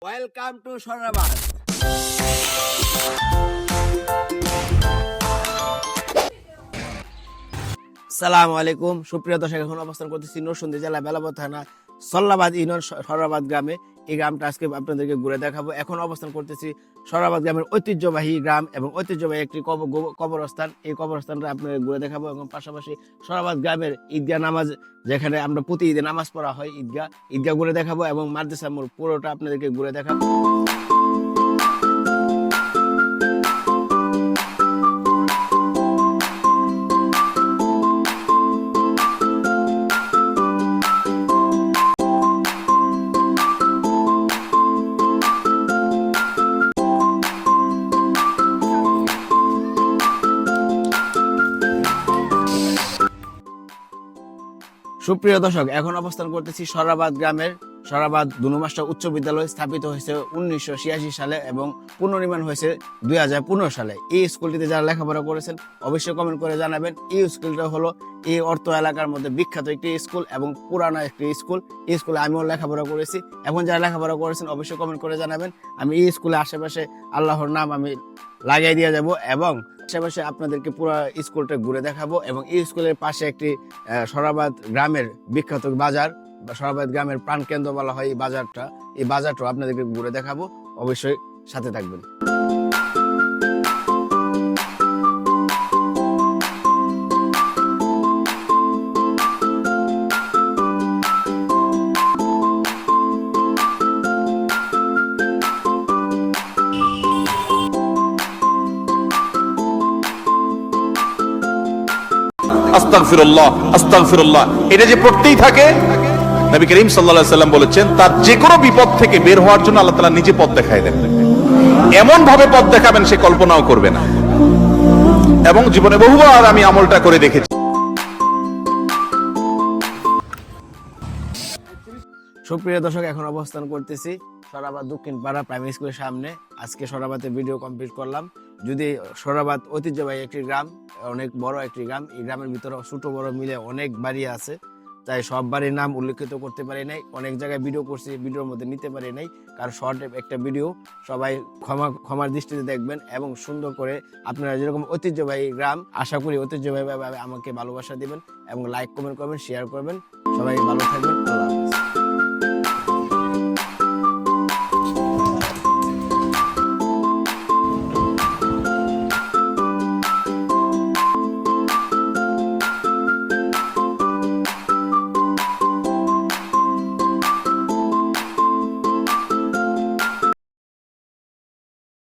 Welcome to সরাবাদ। সালামু আলাইকুম সুপ্রিয় দর্শক, এখন অবস্থান করতেছি নরসিংদী জেলা বেলাবর থানা সল্লাবাদ ইউনিয়ন সরাবাদ গ্রামে। এই গ্রামটা আজকে আপনাদেরকে ঘুরে দেখাবো। এখন অবস্থান করতেছি সরাবাদ গ্রামের ঐতিহ্যবাহী গ্রাম এবং ঐতিহ্যবাহী একটি কবরস্থান। এই কবরস্থানটা আপনাদের ঘুরে দেখাবো এবং পাশাপাশি সরাবাদ গ্রামের ঈদগাহ নামাজ, যেখানে আমরা প্রতি ঈদে নামাজ পড়া হয়, ঈদগাহ ঘুরে দেখাবো এবং মাদ্রাসা মোড় পুরোটা আপনাদেরকে ঘুরে দেখাবো। সুপ্রিয় দর্শক, এখন অবস্থান করতেছি সরাবাদ গ্রামের সরাবাদ দুনুমাস্টার উচ্চ বিদ্যালয়। স্থাপিত হয়েছে 1986 সালে এবং পুনর্নির্মাণ হয়েছে 2015 সালে। এই স্কুলটিতে যারা লেখাপড়া করেছেন অবশ্যই কমেন্ট করে জানাবেন। এই স্কুলটা হলো এই অর্থ এলাকার মধ্যে বিখ্যাত একটি স্কুল এবং পুরানো একটি স্কুল। এই স্কুলে আমিও লেখাপড়া করেছি। এখন যারা লেখাপড়া করেছেন অবশ্যই কমেন্ট করে জানাবেন। আমি এই স্কুলে আশেপাশে আল্লাহর নাম আমি লাগিয়ে দিয়ে যাব এবং আশেপাশে আপনাদেরকে পুরো স্কুলটা ঘুরে দেখাবো। এবং এই স্কুলের পাশে একটি সরাবাদ গ্রামের বিখ্যাত বাজার বা সরাবাদ গ্রামের প্রাণকেন্দ্র বলা হয় এই বাজারটাও আপনাদেরকে ঘুরে দেখাবো। অবশ্যই সাথে থাকবেন। আস্তাগফিরুল্লাহ আস্তাগফিরুল্লাহ, এটা যে পড়তেই থাকে, নবী করিম সাল্লাল্লাহু আলাইহি সাল্লাম বলেছেন তার যে কোনো বিপদ থেকে বের হওয়ার জন্য আল্লাহ তাআলা নিজে পথ দেখায় দেন। এমন ভাবে পথ দেখাবেন সে কল্পনাও করবে না। এবং জীবনে বহুবার আমি আমলটা করে দেখেছি। সুপ্রিয় দর্শক, এখন অবস্থান করতেছি সরাবাদ দক্ষিণ পাড়া প্রাইমারি স্কুলের সামনে। আজকে সরাবাদে ভিডিও কমপ্লিট করলাম। যদি সরাবাদ ঐতিহ্যবাহী একটি গ্রাম, অনেক বড় একটি গ্রাম। এই গ্রামের ভিতরে ছোট বড় মিলে অনেক বাড়ি আছে, তাই সব বাড়ির নাম উল্লেখিত করতে পারি নাই। অনেক জায়গায় ভিডিও করছি, ভিডিওর মধ্যে নিতে পারি নাই, কারণ শর্ট একটা ভিডিও। সবাই ক্ষমার দৃষ্টিতে দেখবেন এবং সুন্দর করে আপনারা যেরকম ঐতিহ্যবাহী গ্রাম, আশা করি ঐতিহ্যবাহী আমাকে ভালোবাসা দিবেন এবং লাইক কমেন্ট করবেন, শেয়ার করবেন। সবাই ভালো থাকবেন। আল্লাহ হাফেজ।